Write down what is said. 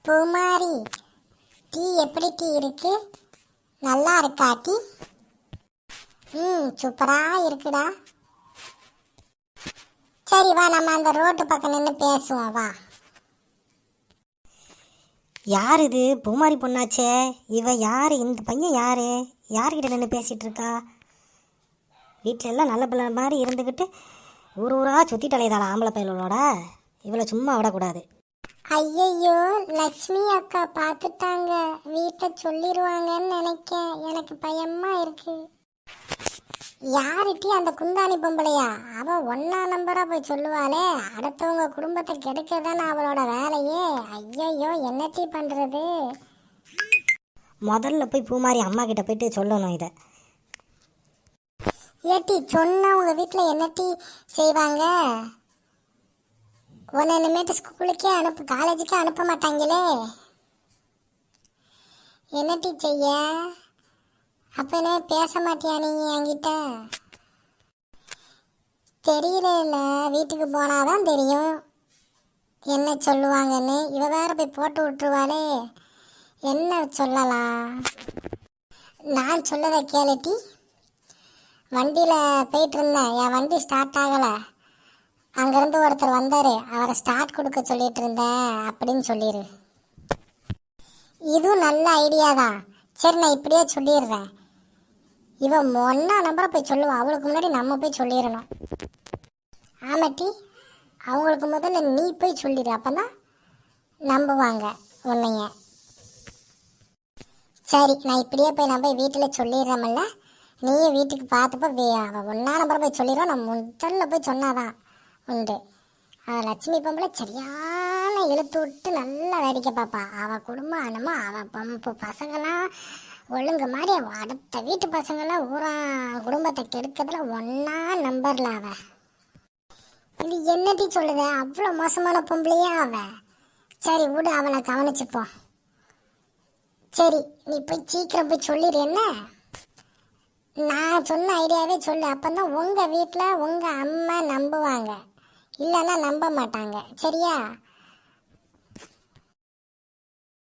பூமாரி, tea எப்படி tea இருக்கு? நல்லா இருக்கா டீ? சூப்பரா இருக்குடா. சரி வா, நம்ம அந்த ரோட்டு பக்கம் நின்று பேசுவோம் வா. யார் இது? பூமாரி பொண்ணாச்சே. இவ யாரு? இந்த பையன் யாரு? யார்கிட்ட நின்று பேசிட்டு இருக்கா? வீட்டில எல்லாம் நல்ல பிள்ளை மாதிரி இருந்துக்கிட்டு ஊர் ஊரா சுற்றிட்டு அலையதாளா ஆம்பளை பையலோட. இவளை சும்மா விடக்கூடாது. ஐயையோ, லட்சுமி அக்கா பார்த்துட்டாங்க. வீட்டில் சொல்லிடுவாங்கன்னு நினைக்கேன். எனக்கு பயமா இருக்கு. யாருட்டி அந்த குந்தாணி பொம்பளையா? அவ ஒன்னா நம்பரா போய் சொல்லுவாளே. அடுத்தவங்க குடும்பத்தை கெடுக்க தானே அவளோட வேலையே. ஐயையோ, என்ன டீ பண்றது? முதல்ல போய் பூமாரி அம்மா கிட்ட போயிட்டு சொல்லணும் இதை. ஏட்டி சொன்னா உங்க வீட்டில் என்ன டீ செய்வாங்க? உன்னை இனிமேட்டு ஸ்கூலுக்கே காலேஜுக்கே அனுப்ப மாட்டாங்களே. என்ன டீ செய்ய? அப்போ என்ன பேச மாட்டியா நீ என்கிட்ட? தெரியல, வீட்டுக்கு போனாதான் தெரியும் என்ன சொல்லுவாங்கன்னு. இவ வேற போய் போட்டு விட்டுருவாளே. என்ன சொல்லலாம்? நான் சொல்லதை கேளுட்டி. வண்டியில் போயிட்டு இருந்தேன், என் வண்டி ஸ்டார்ட் ஆகலை. அங்கேருந்து ஒருத்தர் வந்தார், அவரை ஸ்டார்ட் கொடுக்க சொல்லிட்டு இருந்தேன் அப்படின்னு சொல்லிடு. இதுவும் நல்ல ஐடியா தான். சரி, நான் இப்படியே சொல்லிடுறேன். இவன் ஒன்றா நம்பரை போய் சொல்லுவான். அவளுக்கு முன்னாடி நம்ம போய் சொல்லிடணும். ஆமாட்டி, அவங்களுக்கு முதல்ல நீ போய் சொல்லிடு. அப்போ தான் நம்புவாங்க உன்னைய. சரி, நான் இப்படியே போய் நான் போய் வீட்டில் சொல்லிடுறேன்ல. நீயும் வீட்டுக்கு பார்த்துப்போ அவன் ஒன்றா நம்பரை போய் சொல்லிடுவோம். நம்ம முதல்ல போய் சொன்னாதான் உண்டு. அவள் லட்சுமி பொம்பளை சரியான இழுத்து விட்டு நல்லா வேடிக்கை பார்ப்பா. அவள் குடும்பம் என்னமோ அவள் பம்பு பசங்களாம் ஒழுங்கு மாதிரி அடுத்த வீட்டு பசங்களாம் ஊரா குடும்பத்தை கெடுக்கிறதுல ஒன்றா நம்பர்ல அவள். இது என்னட்டி சொல்லுத? அவ்வளோ மோசமான பொம்பளையே அவள். சரி விடு, அவளை கவனிச்சுப்போம். சரி, நீ போய் சீக்கிரம் போய் சொல்லிடு. என்ன நான் சொன்ன ஐடியாவே சொல்லு. அப்போ தான் உங்கள் வீட்டில் உங்கள் அம்மா நம்புவாங்க, இல்லைன்னா நம்ப மாட்டாங்க. சரியா?